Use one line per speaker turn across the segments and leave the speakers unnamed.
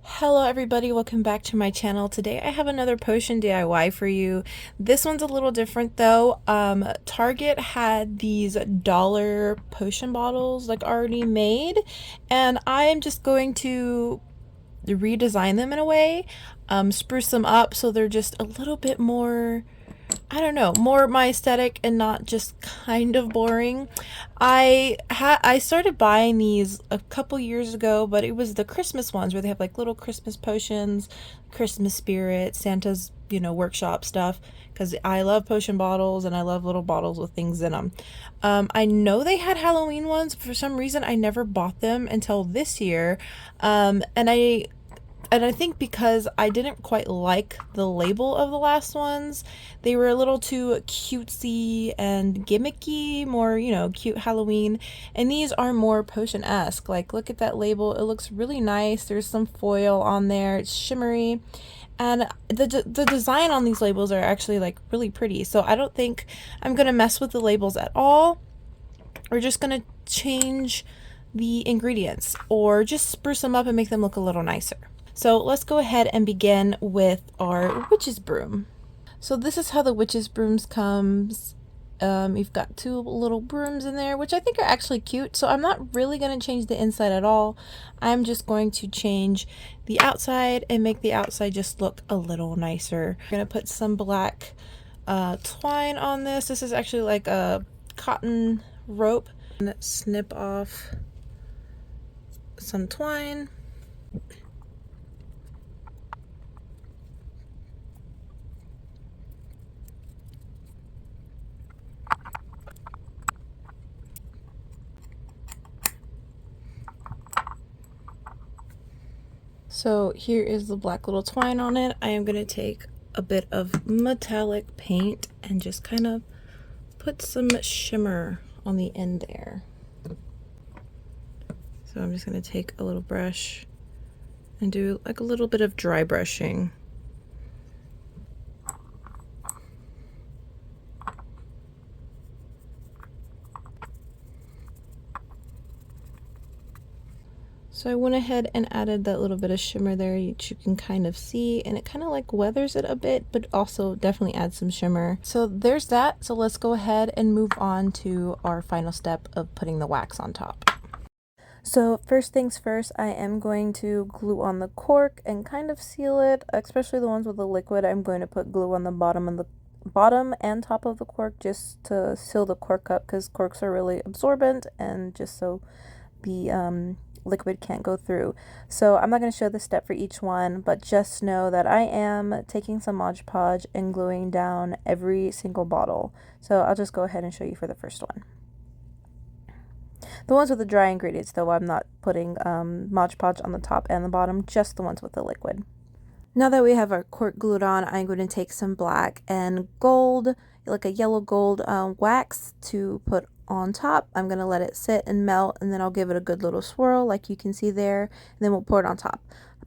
Hello everybody, welcome back to my channel. Today I have another potion DIY for you. This one's a little different though. Target had these dollar potion bottles like already made, and I'm just going to redesign them in a way, spruce them up so they're just a little bit more, I don't know, more my aesthetic and not just kind of boring. I started buying these a couple years ago, but it was the Christmas ones where they have like little Christmas potions, Christmas spirit, Santa's, workshop stuff, because I love potion bottles and I love little bottles with things in them. I know they had Halloween ones, but for some reason I never bought them until this year. And I think because I didn't quite like the label of the last ones, they were a little too cutesy and gimmicky, more, cute Halloween. And these are more potion-esque. Like, look at that label. It looks really nice. There's some foil on there. It's shimmery. And the design on these labels are actually, like, really pretty. So I don't think I'm going to mess with the labels at all. We're just going to change the ingredients or just spruce them up and make them look a little nicer. So let's go ahead and begin with our witch's broom. So this is how the witch's brooms comes. You've got two little brooms in there, which I think are actually cute. So I'm not really going to change the inside at all. I'm just going to change the outside and make the outside just look a little nicer. I'm going to put some black twine on this. This is actually like a cotton rope. And snip off some twine. So here is the black little twine on it. I am going to take a bit of metallic paint and just kind of put some shimmer on the end there. So I'm just going to take a little brush and do like a little bit of dry brushing. So I went ahead and added that little bit of shimmer there, which you can kind of see, and it kind of like weathers it a bit, but also definitely adds some shimmer. So there's that. So let's go ahead and move on to our final step of putting the wax on top. So first things first, I am going to glue on the cork and kind of seal it, especially the ones with the liquid. I'm going to put glue on the bottom and top of the cork just to seal the cork up, because corks are really absorbent, and just so the liquid can't go through. So I'm not going to show the step for each one, but just know that I am taking some Mod Podge and gluing down every single bottle. So I'll just go ahead and show you for the first one. The ones with the dry ingredients though, I'm not putting Mod Podge on the top and the bottom, just the ones with the liquid. Now that we have our cork glued on, I'm going to take some black and gold, like a yellow gold wax to put on top. I'm going to let it sit and melt, and then I'll give it a good little swirl like you can see there, and then we'll pour it on top.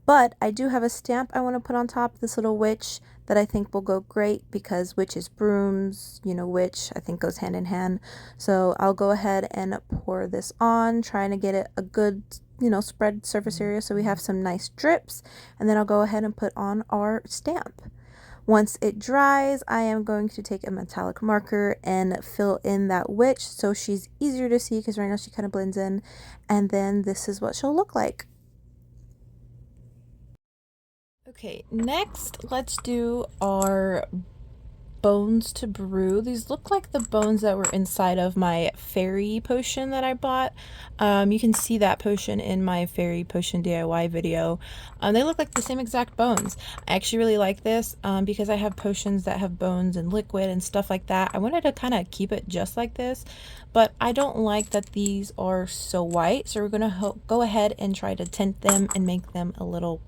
But I do have a stamp I want to put on top, this little witch, that I think will go great, because witches brooms, witch, I think goes hand in hand. So I'll go ahead and pour this on, trying to get it a good spread surface area so we have some nice drips, and then I'll go ahead and put on our stamp. Once it dries, I am going to take a metallic marker and fill in that witch so she's easier to see, because right now she kind of blends in, and then this is what she'll look like. Okay, next let's do our bones to brew. These look like the bones that were inside of my fairy potion that I bought. You can see that potion in my fairy potion DIY video. They look like the same exact bones. I actually really like this because I have potions that have bones and liquid and stuff like that. I wanted to kind of keep it just like this, but I don't like that these are so white, so we're gonna go ahead and try to tint them and make them a little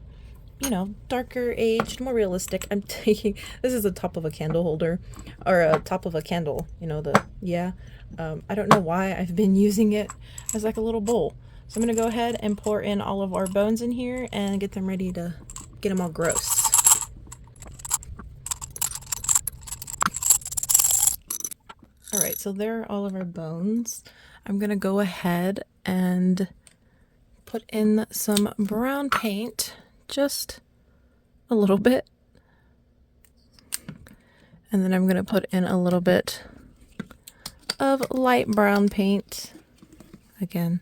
darker aged, more realistic. I'm taking, this is the top of a candle holder, or a top of a candle, I don't know why I've been using it as like a little bowl. So I'm gonna go ahead and pour in all of our bones in here and get them ready to get them all gross. All right, so there are all of our bones. I'm gonna go ahead and put in some brown paint, just a little bit. And then I'm gonna put in a little bit of light brown paint. Again,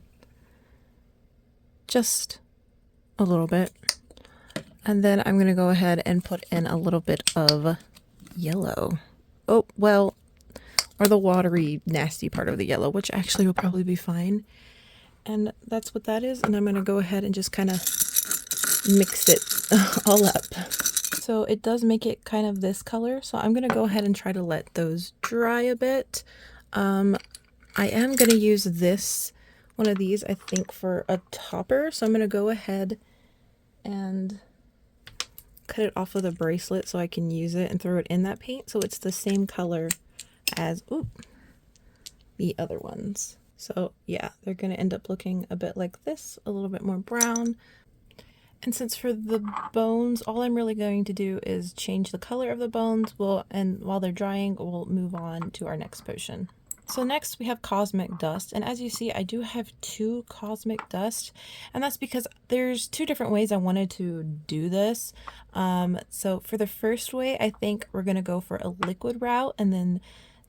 just a little bit. And then I'm gonna go ahead and put in a little bit of yellow. Oh, well, or the watery, nasty part of the yellow, which actually will probably be fine. And that's what that is. And I'm gonna go ahead and just kind of mix it all up. So it does make it kind of this color. So I'm gonna go ahead and try to let those dry a bit. I am gonna use one of these, I think, for a topper. So I'm gonna go ahead and cut it off of the bracelet so I can use it and throw it in that paint so it's the same color as the other ones. So yeah, they're gonna end up looking a bit like this, a little bit more brown. And since for the bones, all I'm really going to do is change the color of the bones, and while they're drying, we'll move on to our next potion. So next we have Cosmic Dust, and as you see, I do have 2 Cosmic Dust, and that's because there's 2 different ways I wanted to do this. So for the first way, I think we're going to go for a liquid route, and then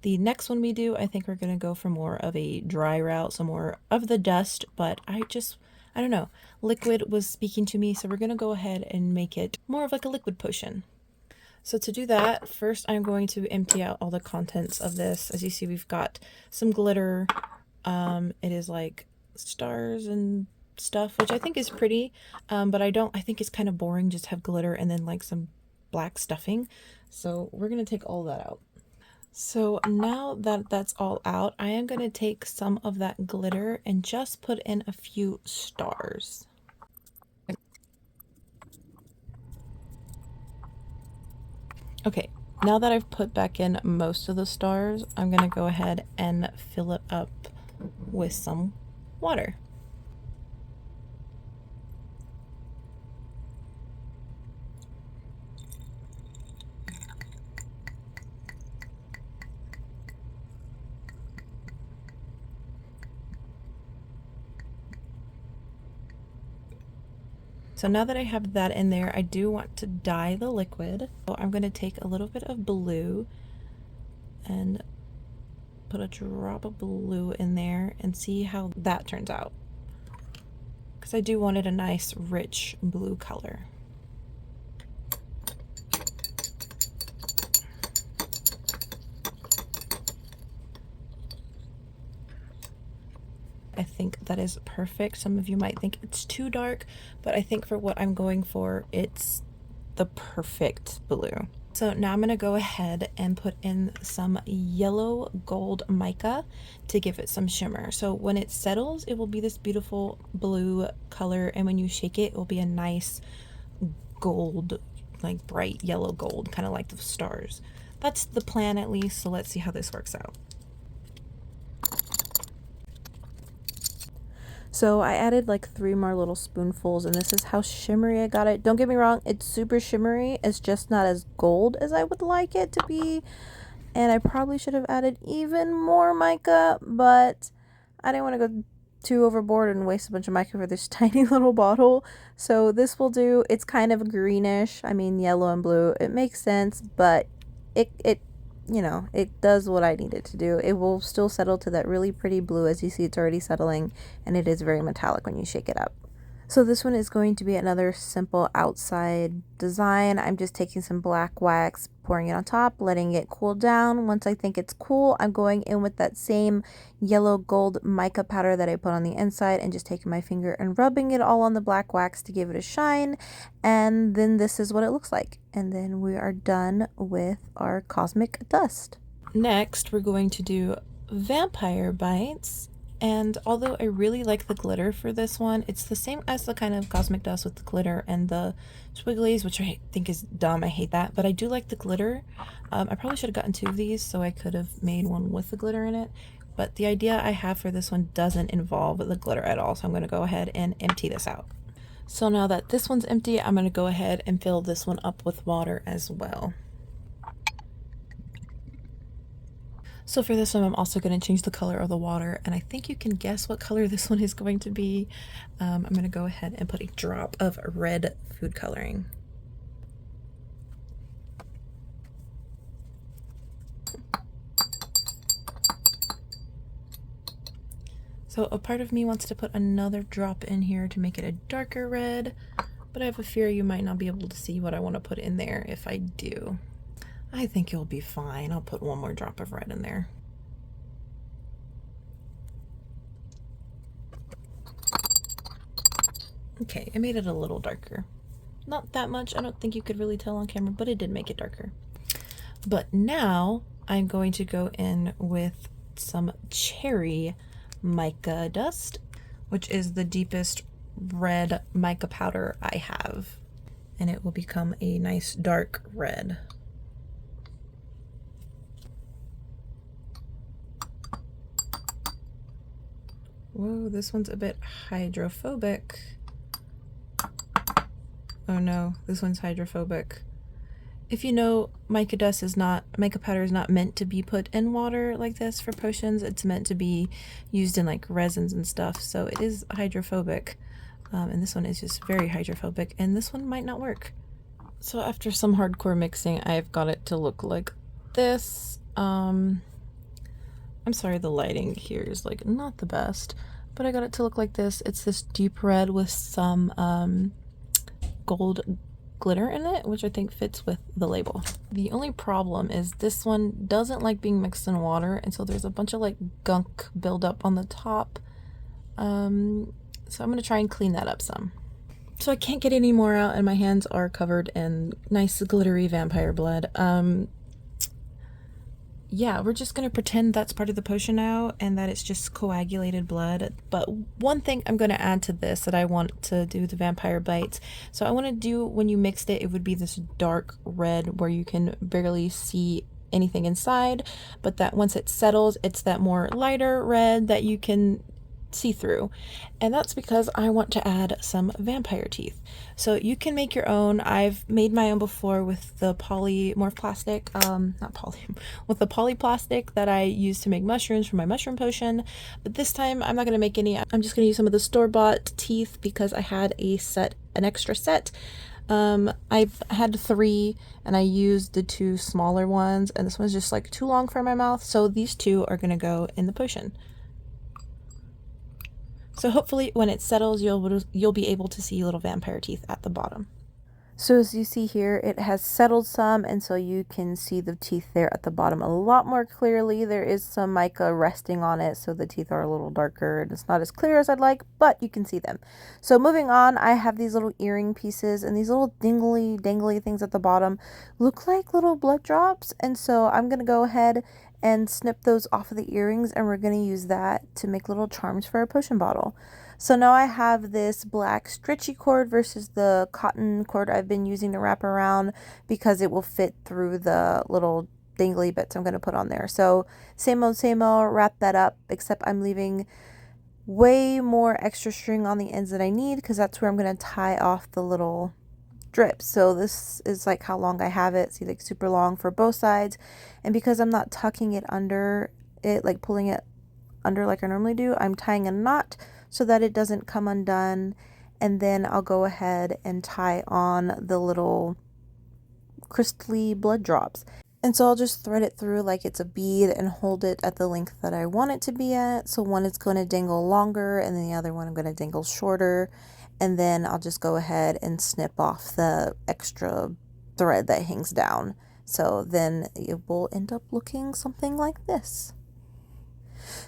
the next one we do, I think we're going to go for more of a dry route, so more of the dust, but I don't know, liquid was speaking to me, so we're going to go ahead and make it more of like a liquid potion. So to do that, first I'm going to empty out all the contents of this. As you see, we've got some glitter. It is like stars and stuff, which I think is pretty, but I think it's kind of boring just have glitter and then like some black stuffing. So we're going to take all that out. So now that that's all out, I am going to take some of that glitter and just put in a few stars. Okay, now that I've put back in most of the stars, I'm going to go ahead and fill it up with some water. So now that I have that in there, I do want to dye the liquid. So I'm going to take a little bit of blue and put a drop of blue in there and see how that turns out. Because I do want it a nice, rich blue color. I think that is perfect. Some of you might think it's too dark, but I think for what I'm going for, it's the perfect blue. So now I'm going to go ahead and put in some yellow gold mica to give it some shimmer. So when it settles, it will be this beautiful blue color, and when you shake it, it will be a nice gold, like bright yellow gold, kind of like the stars. That's the plan at least, so let's see how this works out. So I added like 3 more little spoonfuls, and this is how shimmery I got it. Don't get me wrong, it's super shimmery. It's just not as gold as I would like it to be. And I probably should have added even more mica, but I didn't want to go too overboard and waste a bunch of mica for this tiny little bottle. So this will do. It's kind of greenish. I mean, yellow and blue. It makes sense, but it you know, it does what I need it to do. It will still settle to that really pretty blue. As you see, it's already settling, and it is very metallic when you shake it up. So this one is going to be another simple outside design. I'm just taking some black wax, pouring it on top, letting it cool down. Once I think it's cool, I'm going in with that same yellow gold mica powder that I put on the inside and just taking my finger and rubbing it all on the black wax to give it a shine. And then this is what it looks like. And then we are done with our cosmic dust. Next, we're going to do vampire bites. And although I really like the glitter for this one, it's the same as the kind of cosmic dust with the glitter and the swigglies, which I think is dumb. I hate that, but I do like the glitter. I probably should have gotten 2 of these so I could have made one with the glitter in it. But the idea I have for this one doesn't involve the glitter at all, so I'm going to go ahead and empty this out. So now that this one's empty, I'm going to go ahead and fill this one up with water as well. So for this one, I'm also going to change the color of the water, and I think you can guess what color this one is going to be. I'm going to go ahead and put a drop of red food coloring. So a part of me wants to put another drop in here to make it a darker red, but I have a fear you might not be able to see what I want to put in there if I do. I think you'll be fine. I'll put one more drop of red in there. Okay, I made it a little darker. Not that much. I don't think you could really tell on camera, but it did make it darker. But now I'm going to go in with some cherry mica dust, which is the deepest red mica powder I have, and it will become a nice dark red. Whoa, this one's a bit hydrophobic. Oh no, this one's hydrophobic. If you know, mica powder is not meant to be put in water like this for potions. It's meant to be used in like resins and stuff. So it is hydrophobic. And this one is just very hydrophobic, and this one might not work. So after some hardcore mixing, I've got it to look like this. I'm sorry, the lighting here is like not the best, but I got it to look like this. It's this deep red with some gold glitter in it, which I think fits with the label. The only problem is this one doesn't like being mixed in water, and so there's a bunch of like gunk buildup on the top. So I'm going to try and clean that up some. So I can't get any more out, and my hands are covered in nice glittery vampire blood. Yeah, we're just going to pretend that's part of the potion now and that it's just coagulated blood. But one thing I'm going to add to this that I want to do the vampire bites. So I want to do, when you mixed it, it would be this dark red where you can barely see anything inside. But that once it settles, it's that more lighter red that you can see through, and that's because I want to add some vampire teeth. So you can make your own. I've made my own before with the polymorph plastic, with the poly plastic that I use to make mushrooms for my mushroom potion. But this time I'm not going to make any. I'm just going to use some of the store-bought teeth because I had an extra set. I've had 3 and I used the 2 smaller ones, and this one's just like too long for my mouth, so these 2 are going to go in the potion. So hopefully when it settles, you'll be able to see little vampire teeth at the bottom. So as you see here, it has settled some, and so you can see the teeth there at the bottom a lot more clearly. There is some mica resting on it, so the teeth are a little darker, and it's not as clear as I'd like, but you can see them. So moving on, I have these little earring pieces, and these little dangly things at the bottom look like little blood drops, and so I'm going to go ahead and snip those off of the earrings, and we're going to use that to make little charms for our potion bottle. So now I have this black stretchy cord versus the cotton cord I've been using to wrap around because it will fit through the little dangly bits I'm going to put on there. So same old, wrap that up, except I'm leaving way more extra string on the ends that I need because that's where I'm going to tie off the little drips. So this is like how long I have it. See, like super long for both sides. And because I'm not tucking it under it, like pulling it under like I normally do, I'm tying a knot so that it doesn't come undone, and then I'll go ahead and tie on the little crystally blood drops. And so I'll just thread it through like it's a bead and hold it at the length that I want it to be at. So one is going to dangle longer, and then the other one I'm going to dangle shorter, and then I'll just go ahead and snip off the extra thread that hangs down. So then it will end up looking something like this.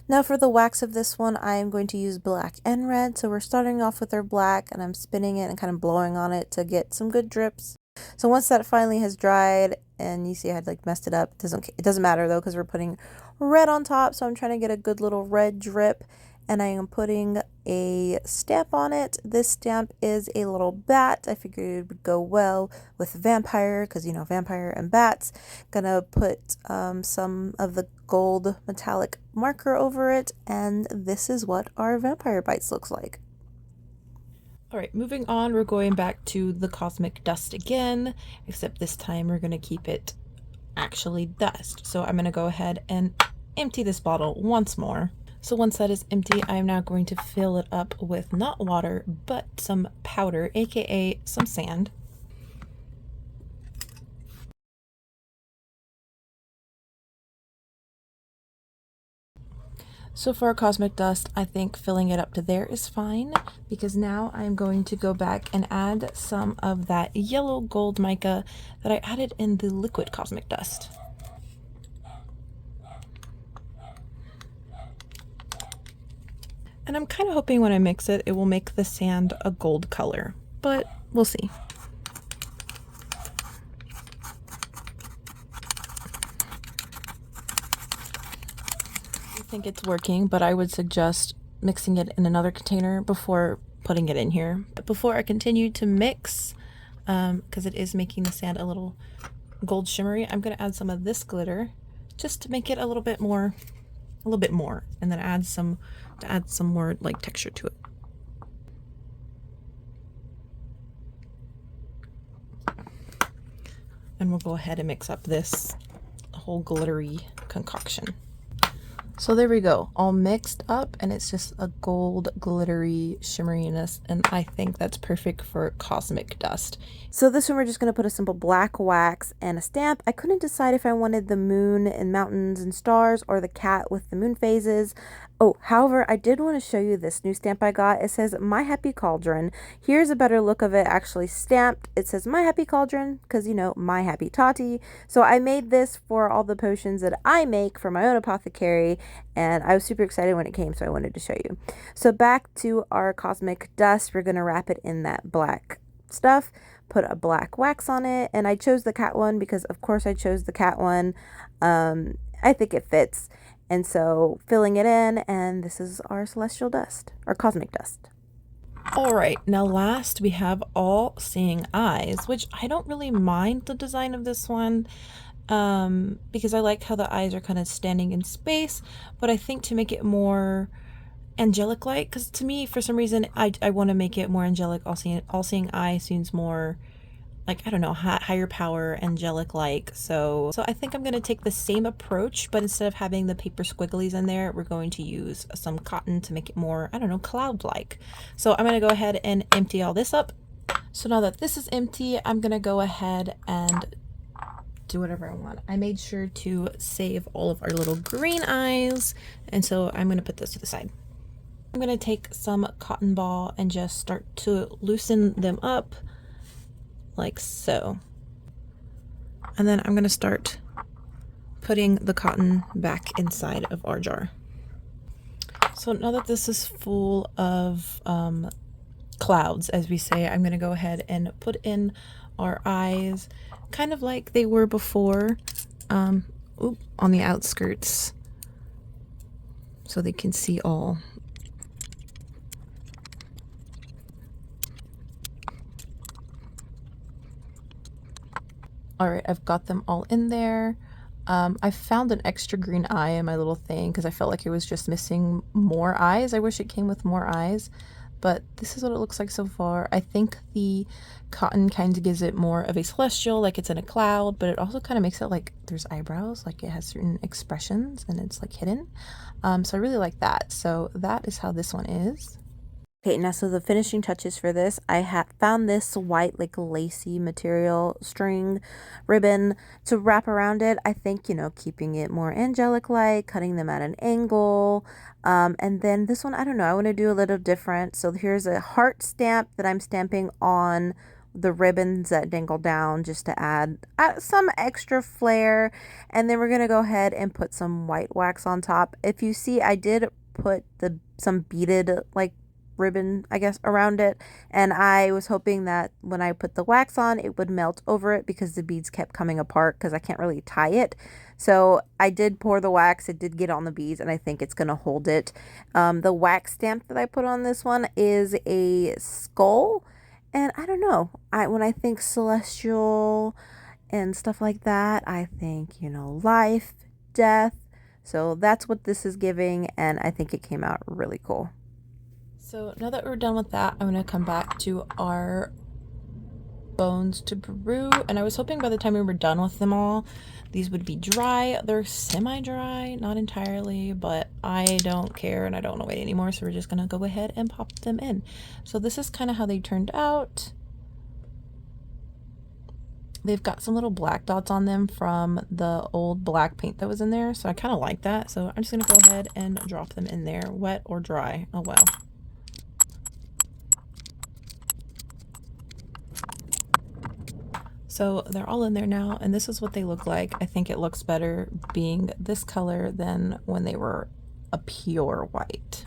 Now for the wax of this one, I am going to use black and red. So we're starting off with our black, and I'm spinning it and kind of blowing on it to get some good drips. So once that finally has dried, and you see I had like messed it up, it doesn't matter though because we're putting red on top. So I'm trying to get a good little red drip, and I am putting a stamp on it. This stamp is a little bat. I figured it would go well with vampire because, you know, vampire and bats. Gonna put some of the gold metallic marker over it, and this is what our vampire bites looks like. All right, moving on, we're going back to the cosmic dust again, except this time we're gonna keep it actually dust. So I'm gonna go ahead and empty this bottle once more. So once that is empty, I'm now going to fill it up with not water, but some powder, aka some sand. So for our cosmic dust, I think filling it up to there is fine, because now I'm going to go back and add some of that yellow gold mica that I added in the liquid cosmic dust. And I'm kind of hoping when I mix it, it will make the sand a gold color, but we'll see. I think it's working, but I would suggest mixing it in another container before putting it in here. But before I continue to mix, because it is making the sand a little gold shimmery, I'm going to add some of this glitter just to make it a little bit more, and then add some more like texture to it. And we'll go ahead and mix up this whole glittery concoction. So there we go, all mixed up, and it's just a gold glittery shimmeriness, and I think that's perfect for cosmic dust. So this one we're just going to put a simple black wax and a stamp. I couldn't decide if I wanted the moon and mountains and stars or the cat with the moon phases. Oh, however, I did want to show you this new stamp I got. It says My Happy Cauldron. Here's a better look of it actually stamped. It says My Happy Cauldron because, you know, My Happy Tati. So I made this for all the potions that I make for my own apothecary, and I was super excited when it came, so I wanted to show you. So back to our cosmic dust, we're going to wrap it in that black stuff, put a black wax on it, and I chose the cat one because of course I chose the cat one. I think it fits. And so filling it in, and this is our celestial dust, or cosmic dust. All right, now last we have All Seeing Eyes, which I don't really mind the design of this one, because I like how the eyes are kind of standing in space, but I think to make it more angelic like, because to me for some reason I want to make it more angelic. All seeing eye seems more like, I don't know, higher power, angelic like. So I think I'm going to take the same approach, but instead of having the paper squigglies in there, we're going to use some cotton to make it more, I don't know, cloud like. So I'm going to go ahead and empty all this up. So now that this is empty, I'm going to go ahead and do whatever I want. I made sure to save all of our little green eyes, and so I'm going to put this to the side. I'm going to take some cotton ball and just start to loosen them up like so. And then I'm going to start putting the cotton back inside of our jar. So now that this is full of clouds, as we say, I'm going to go ahead and put in our eyes kind of like they were before, on the outskirts, so they can see all. All right, I've got them all in there. I found an extra green eye in my little thing because I felt like it was just missing more eyes. I wish it came with more eyes, but this is what it looks like so far. I think the cotton kind of gives it more of a celestial, like it's in a cloud, but it also kind of makes it like there's eyebrows, like it has certain expressions and it's like hidden. So I really like that. So that is how this one is. Okay, now so the finishing touches for this, I found this white like lacy material string ribbon to wrap around it. I think, you know, keeping it more angelic like, cutting them at an angle. And then this one, I don't know, I want to do a little different. So here's a heart stamp that I'm stamping on the ribbons that dangle down just to add some extra flair. And then we're going to go ahead and put some white wax on top. If you see, I did put some beaded like ribbon, I guess, around it, and I was hoping that when I put the wax on it would melt over it because the beads kept coming apart because I can't really tie it. So I did pour the wax, it did get on the beads, and I think it's gonna hold it. The wax stamp that I put on this one is a skull, and I don't know, when I think celestial and stuff like that, I think, you know, life, death. So that's what this is giving, and I think it came out really cool. So now that we're done with that, I'm going to come back to our bones to brew, and I was hoping by the time we were done with them all, these would be dry. They're semi-dry, not entirely, but I don't care and I don't want to wait anymore, so we're just gonna go ahead and pop them in. So this is kind of how they turned out. They've got some little black dots on them from the old black paint that was in there, so I kind of like that. So I'm just gonna go ahead and drop them in there, wet or dry. Oh well. So they're all in there now, and this is what they look like. I think it looks better being this color than when they were a pure white.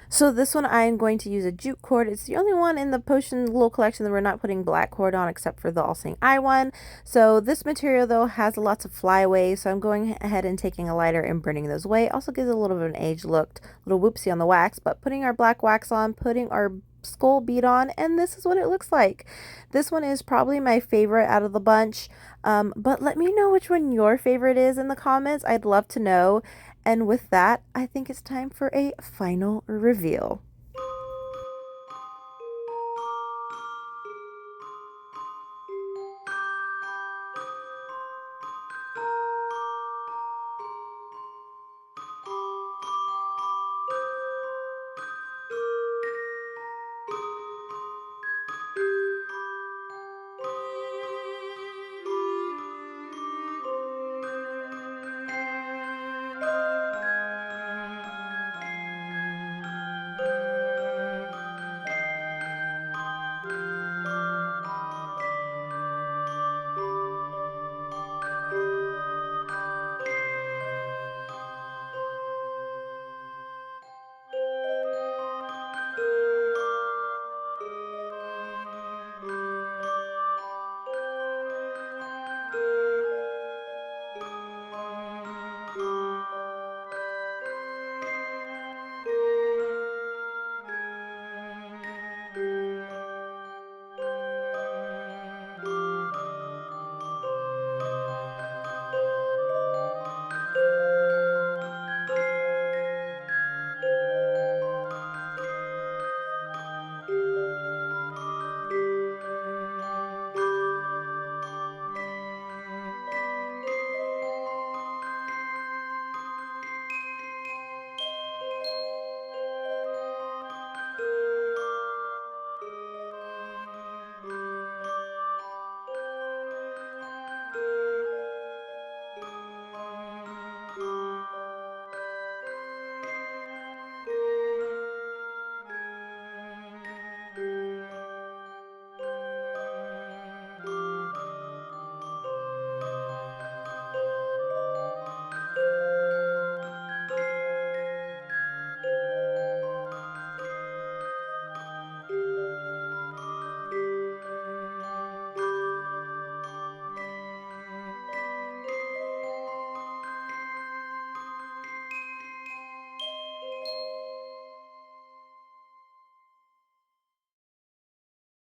So this one I am going to use a jute cord. It's the only one in the Potion little collection that we're not putting black cord on except for the All Seeing Eye one. So this material though has lots of flyaways, so I'm going ahead and taking a lighter and burning those away. Also gives a little bit of an aged look, little whoopsie on the wax, but putting our black wax on, putting our skull bead on, and this is what it looks like. This one is probably my favorite out of the bunch, but let me know which one your favorite is in the comments. I'd love to know. And with that, I think it's time for a final reveal.